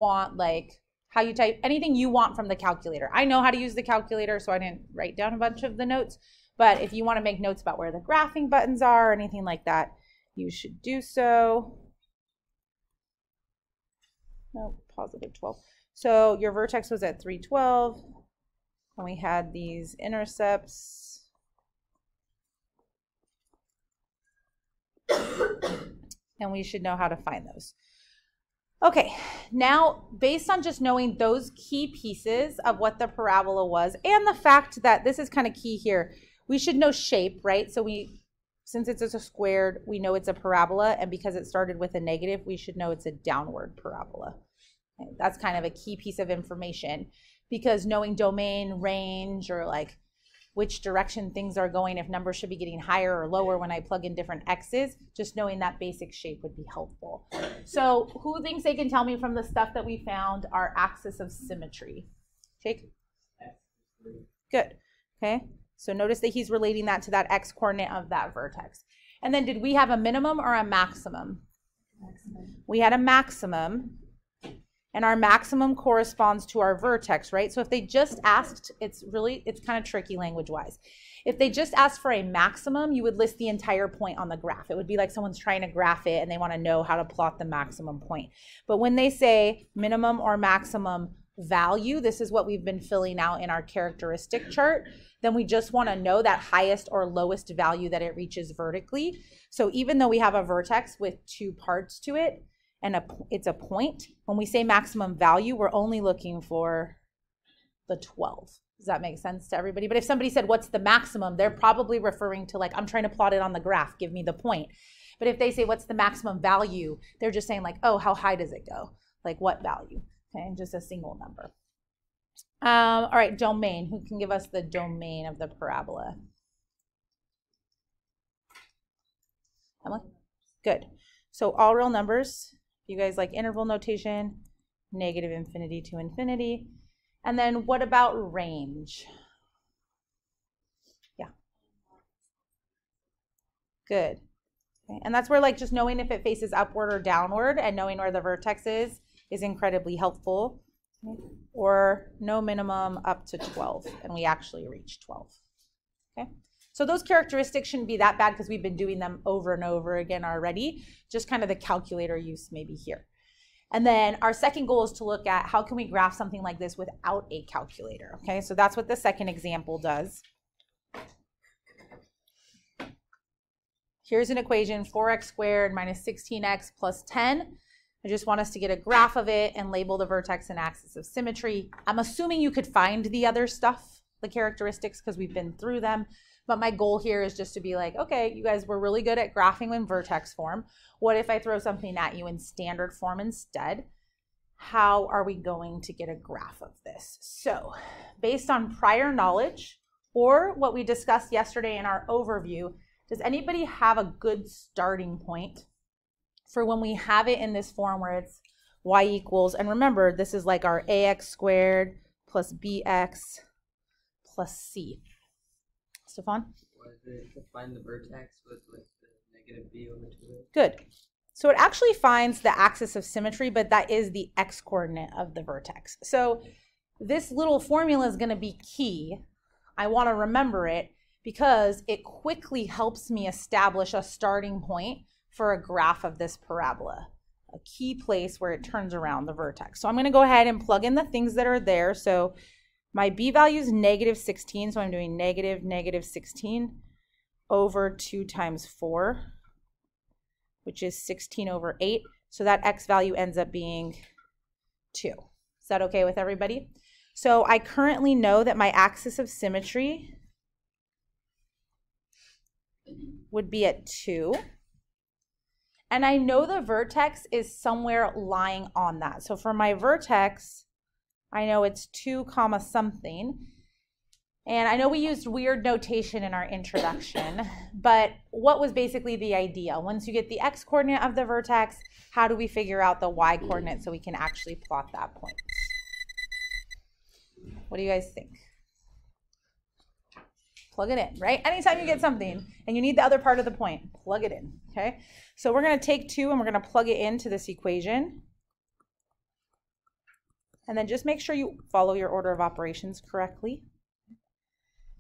want like how you type, anything you want from the calculator. I know how to use the calculator, so I didn't write down a bunch of the notes. But if you want to make notes about where the graphing buttons are or anything like that, you should do so. No, positive 12. So your vertex was at 312, and we had these intercepts. And we should know how to find those. Okay, now based on just knowing those key pieces of what the parabola was and the fact that this is kind of key here, we should know shape, right? So since it's a squared, we know it's a parabola, and because it started with a negative, we should know it's a downward parabola. Okay, that's kind of a key piece of information, because knowing domain, range, or like which direction things are going, if numbers should be getting higher or lower when I plug in different x's, just knowing that basic shape would be helpful. So who thinks they can tell me from the stuff that we found our axis of symmetry? Jake? Good. Okay. So notice that he's relating that to that x coordinate of that vertex. And then did we have a minimum or a maximum? We had a maximum. And our maximum corresponds to our vertex, right? So if they just asked, it's kind of tricky language-wise. If they just asked for a maximum, you would list the entire point on the graph. It would be like someone's trying to graph it and they want to know how to plot the maximum point. But when they say minimum or maximum value, this is what we've been filling out in our characteristic chart, then we just want to know that highest or lowest value that it reaches vertically. So even though we have a vertex with two parts to it, and it's a point, when we say maximum value, we're only looking for the 12. Does that make sense to everybody? But if somebody said, what's the maximum? They're probably referring to like, I'm trying to plot it on the graph, give me the point. But if they say, what's the maximum value? They're just saying like, oh, how high does it go? Like what value? Okay, just a single number. All right, domain. Who can give us the domain of the parabola? Emily? Good. So all real numbers. You guys like interval notation, negative infinity to infinity. And then what about range? Yeah. Good. Okay. And that's where like just knowing if it faces upward or downward and knowing where the vertex is incredibly helpful. Okay. Or no minimum up to 12, and we actually reach 12. Okay. So those characteristics shouldn't be that bad because we've been doing them over and over again already, just kind of the calculator use maybe here. And then our second goal is to look at how can we graph something like this without a calculator, okay? So that's what the second example does. Here's an equation, 4x squared minus 16x plus 10. I just want us to get a graph of it and label the vertex and axis of symmetry. I'm assuming you could find the other stuff, the characteristics, because we've been through them. But my goal here is just to be like, okay, you guys were really good at graphing in vertex form. What if I throw something at you in standard form instead? How are we going to get a graph of this? So based on prior knowledge or what we discussed yesterday in our overview, does anybody have a good starting point for when we have it in this form where it's y equals, and remember, this is like our ax squared plus bx plus c. Stefan? To find the vertex with like the negative b over 2. Good. So it actually finds the axis of symmetry, but that is the x coordinate of the vertex. So this little formula is going to be key. I want to remember it because it quickly helps me establish a starting point for a graph of this parabola, a key place where it turns around the vertex. So I'm going to go ahead and plug in the things that are there. So my b value is negative 16, so I'm doing negative 16 over 2 times 4, which is 16 over 8. So that x value ends up being 2. Is that okay with everybody? So I currently know that my axis of symmetry would be at 2. And I know the vertex is somewhere lying on that. So for my vertex, I know it's 2 comma something. And I know we used weird notation in our introduction, but what was basically the idea? Once you get the x coordinate of the vertex, how do we figure out the y coordinate so we can actually plot that point? What do you guys think? Plug it in, right? Anytime you get something and you need the other part of the point, plug it in, okay? So we're going to take 2 and we're going to plug it into this equation. And then just make sure you follow your order of operations correctly.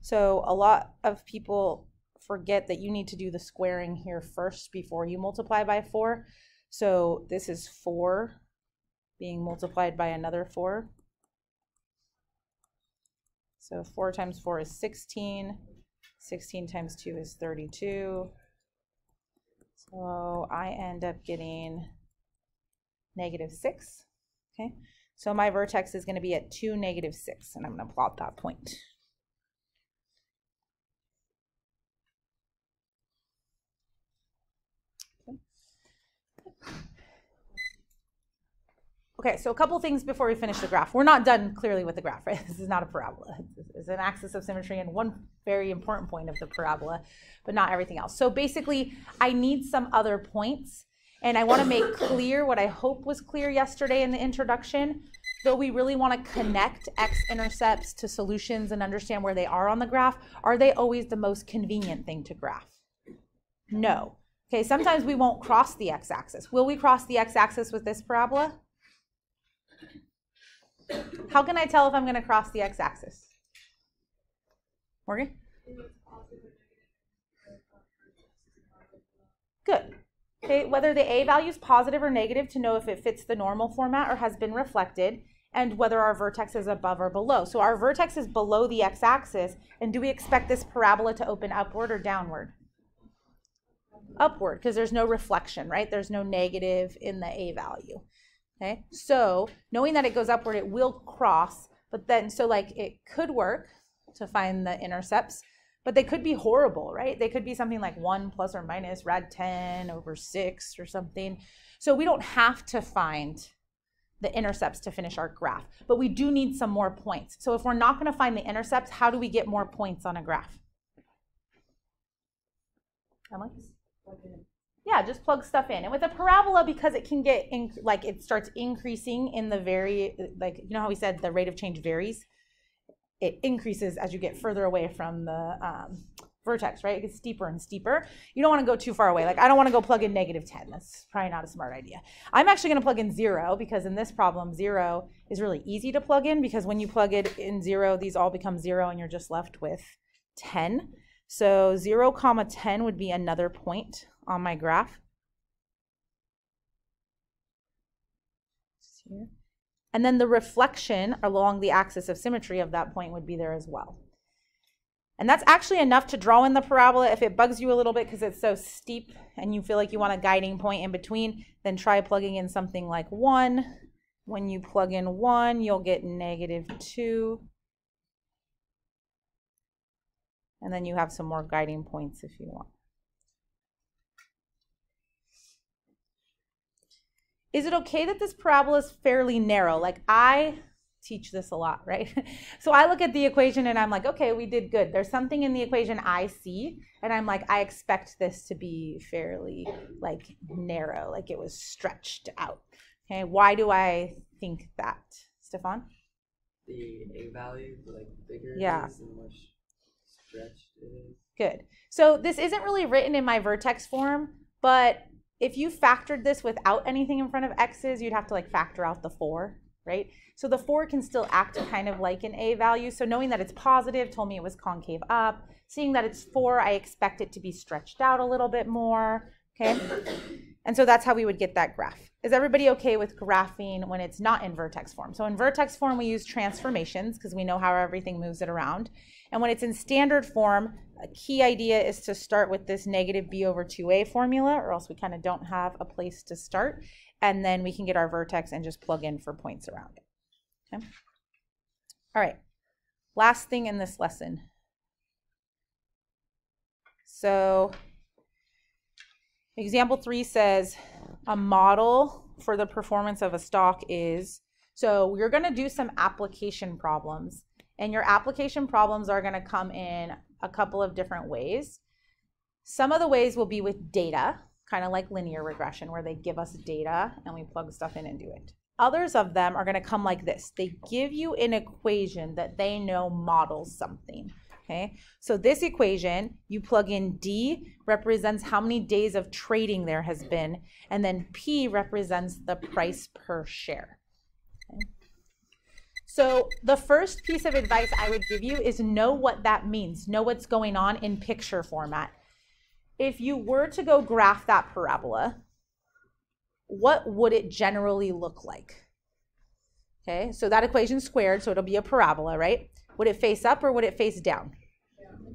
So a lot of people forget that you need to do the squaring here first before you multiply by 4. So this is 4 being multiplied by another 4. So 4 times 4 is 16. 16 times 2 is 32. So I end up getting -6. Okay, so my vertex is going to be at 2, -6, and I'm going to plot that point. Okay, so a couple things before we finish the graph. We're not done clearly with the graph, right? This is not a parabola. It's an axis of symmetry and one very important point of the parabola, but not everything else. So basically, I need some other points, and I want to make clear what I hope was clear yesterday in the introduction. Though we really want to connect x-intercepts to solutions and understand where they are on the graph, are they always the most convenient thing to graph? No. Okay, sometimes we won't cross the x-axis. Will we cross the x-axis with this parabola? How can I tell if I'm going to cross the x-axis? Morgan? Good. Okay, whether the a value is positive or negative to know if it fits the normal format or has been reflected, and whether our vertex is above or below. So our vertex is below the x-axis, and do we expect this parabola to open upward or downward? Upward, because there's no reflection, right? There's no negative in the a value. Okay, so knowing that it goes upward, it will cross, but then, so like it could work to find the intercepts, but they could be horrible, right? They could be something like 1 plus or minus rad 10 over 6 or something. So we don't have to find the intercepts to finish our graph, but we do need some more points. So if we're not going to find the intercepts, how do we get more points on a graph? Alex? Yeah, just plug stuff in. And with a parabola, because it can get, like it starts increasing in the like, you know how we said the rate of change varies? It increases as you get further away from the vertex, right? It gets steeper and steeper. You don't want to go too far away. Like I don't want to go plug in -10. That's probably not a smart idea. I'm actually going to plug in 0 because in this problem, 0 is really easy to plug in because when you plug it in 0, these all become 0 and you're just left with 10. So 0, 10 would be another point on my graph. And then the reflection along the axis of symmetry of that point would be there as well. And that's actually enough to draw in the parabola. If it bugs you a little bit because it's so steep and you feel like you want a guiding point in between, then try plugging in something like 1. When you plug in 1, you'll get -2. And then you have some more guiding points if you want. Is it okay that this parabola is fairly narrow? Like I teach this a lot, right? So I look at the equation and I'm like, okay, we did good. There's something in the equation I see, and I'm like, I expect this to be fairly like narrow, like it was stretched out. Okay, why do I think that, Stefan? The a value, like bigger yeah. it is, the more stretched it is. Good. So this isn't really written in my vertex form, but if you factored this without anything in front of x's, you'd have to like factor out the 4, right? So the 4 can still act kind of like an a value. So knowing that it's positive told me it was concave up. Seeing that it's 4, I expect it to be stretched out a little bit more, okay? And so that's how we would get that graph. Is everybody okay with graphing when it's not in vertex form? So in vertex form, we use transformations because we know how everything moves it around. And when it's in standard form, a key idea is to start with this -b over 2a formula, or else we kind of don't have a place to start. And then we can get our vertex and just plug in for points around it. Okay. All right. Last thing in this lesson. So example 3 says a model for the performance of a stock is, so we're going to do some application problems, and your application problems are going to come in a couple of different ways. Some of the ways will be with data, kind of like linear regression, where they give us data and we plug stuff in and do it. Others of them are going to come like this. They give you an equation that they know models something. Okay, so this equation, you plug in D represents how many days of trading there has been, and then P represents the price per share. Okay. So the first piece of advice I would give you is know what that means. Know what's going on in picture format. If you were to go graph that parabola, what would it generally look like? Okay, so that equation's squared, so it'll be a parabola, right? Would it face up or would it face down?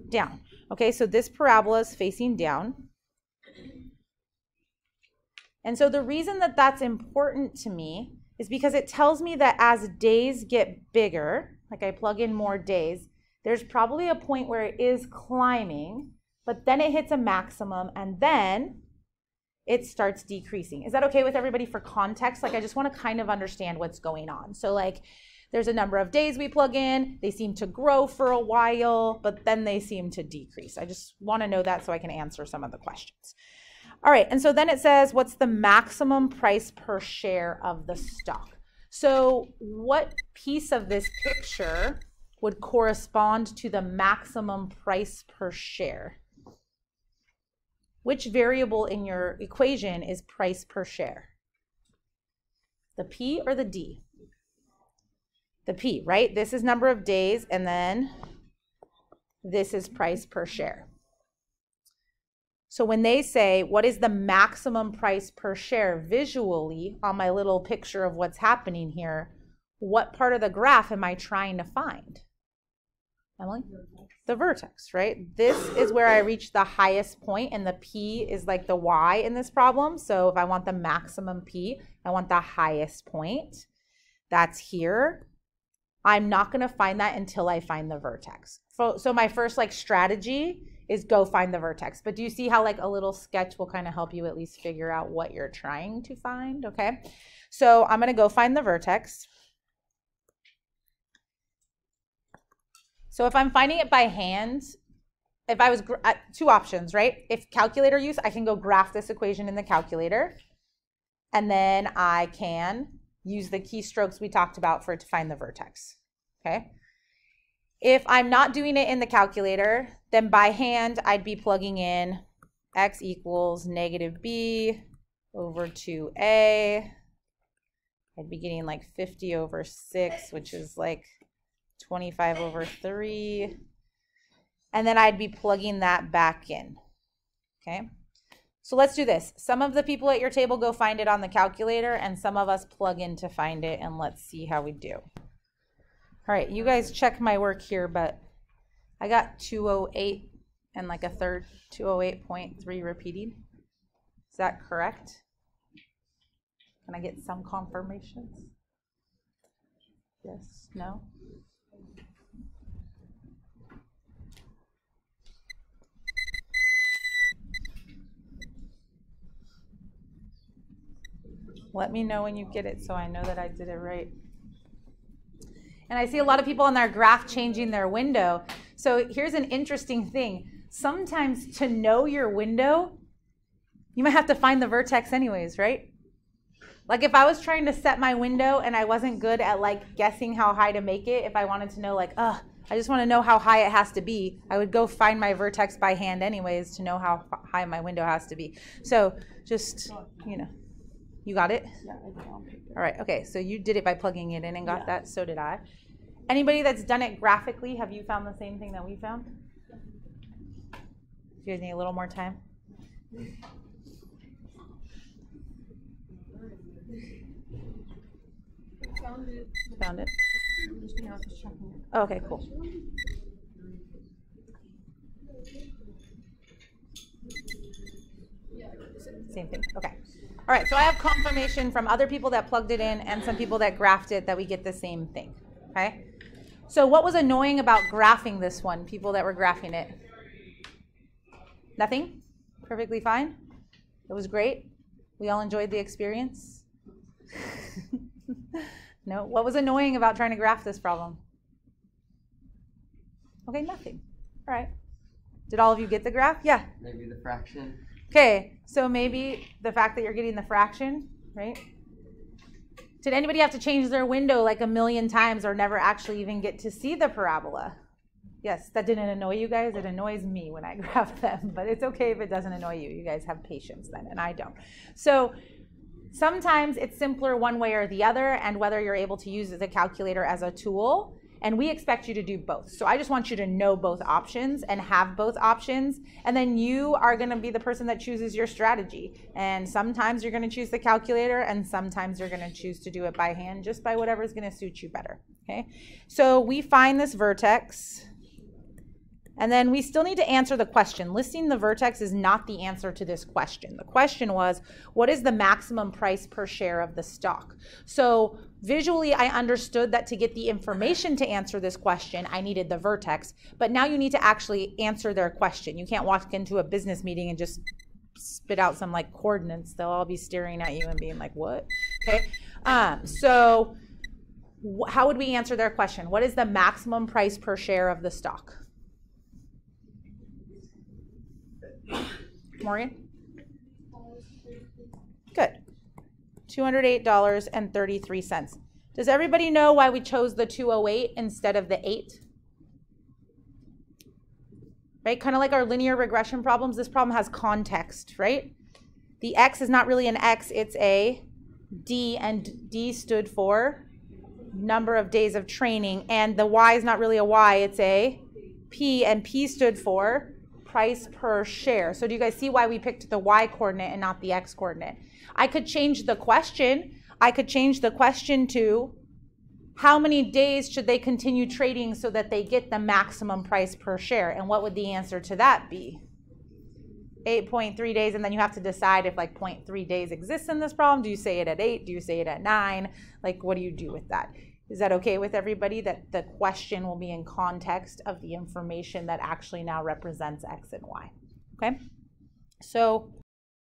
Down. Okay, so this parabola is facing down. And so the reason that that's important to me is because it tells me that as days get bigger, like I plug in more days, there's probably a point where it is climbing, but then it hits a maximum and then it starts decreasing. Is that okay with everybody for context? Like I just want to kind of understand what's going on. So like there's a number of days we plug in, they seem to grow for a while, but then they seem to decrease. I just want to know that so I can answer some of the questions. All right, and so then it says, what's the maximum price per share of the stock? So what piece of this picture would correspond to the maximum price per share? Which variable in your equation is price per share? The P or the D? The P, right? This is number of days, and then this is price per share. So when they say, what is the maximum price per share visually on my little picture of what's happening here, what part of the graph am I trying to find? Emily? The vertex, right? This is where I reach the highest point, and the P is like the Y in this problem. So if I want the maximum P, I want the highest point. That's here. I'm not going to find that until I find the vertex. So my first like strategy is go find the vertex. But do you see how like a little sketch will kind of help you at least figure out what you're trying to find? Okay. So I'm going to go find the vertex. So if I'm finding it by hand, if I was two options, right? If calculator use, I can go graph this equation in the calculator. And then I can use the keystrokes we talked about for it to find the vertex. Okay. If I'm not doing it in the calculator, then by hand, I'd be plugging in x equals negative b over 2a. I'd be getting like 50 over 6, which is like 25 over 3. And then I'd be plugging that back in. Okay. So let's do this. Some of the people at your table go find it on the calculator, and some of us plug in to find it, and let's see how we do. All right, you guys check my work here, but I got 208 and like a third, 208.3 repeating. Is that correct? Can I get some confirmations? Yes, no? Let me know when you get it so I know that I did it right. And I see a lot of people on their graph changing their window. So here's an interesting thing. Sometimes to know your window, you might have to find the vertex anyways, right? Like if I was trying to set my window and I wasn't good at like guessing how high to make it, if I wanted to know like, I just want to know how high it has to be, I would go find my vertex by hand anyways to know how high my window has to be. So just, you know, you got it? Yeah, I did. All right, okay, so you did it by plugging it in and got that, so did I. Anybody that's done it graphically, have you found the same thing that we found? You guys need a little more time? Found it. Found it? I'm just gonna have to check it. Oh, okay, cool. Same thing, okay. All right, so I have confirmation from other people that plugged it in and some people that graphed it that we get the same thing, okay? So what was annoying about graphing this one, people that were graphing it? Nothing? Perfectly fine? It was great? We all enjoyed the experience? No? What was annoying about trying to graph this problem? Okay, nothing. All right. Did all of you get the graph? Yeah. Maybe the fraction. Okay, so maybe the fact that you're getting the fraction, right? Did anybody have to change their window like a million times or never actually even get to see the parabola? Yes, that didn't annoy you guys. It annoys me when I graph them, but it's okay if it doesn't annoy you. You guys have patience then, and I don't. So Sometimes it's simpler one way or the other, and whether you're able to use the calculator as a tool. And we expect you to do both. So I just want you to know both options and have both options. And then you are gonna be the person that chooses your strategy. And sometimes you're gonna choose the calculator, and sometimes you're gonna choose to do it by hand, just by whatever's gonna suit you better, okay? So we find this vertex, and then we still need to answer the question. Listing the vertex is not the answer to this question. The question was, what is the maximum price per share of the stock? So visually, I understood that to get the information to answer this question, I needed the vertex. But now you need to actually answer their question. You can't walk into a business meeting and just spit out some like coordinates. They'll all be staring at you and being like, what? Okay. So how would we answer their question? What is the maximum price per share of the stock? Morgan? Good. $208.33. Does everybody know why we chose the 208 instead of the 8? Right? Kind of like our linear regression problems, this problem has context, right? The X is not really an X, it's a D, and D stood for number of days of training, and the Y is not really a Y, it's a P, and P stood for price per share. So do you guys see why we picked the Y coordinate and not the X coordinate? I could change the question. I could change the question to how many days should they continue trading so that they get the maximum price per share? And what would the answer to that be? 8.3 days, and then you have to decide if like 0.3 days exists in this problem. Do you say it at 8? Do you say it at 9? Like, what do you do with that? Is that okay with everybody, that the question will be in context of the information that actually now represents X and Y? Okay, so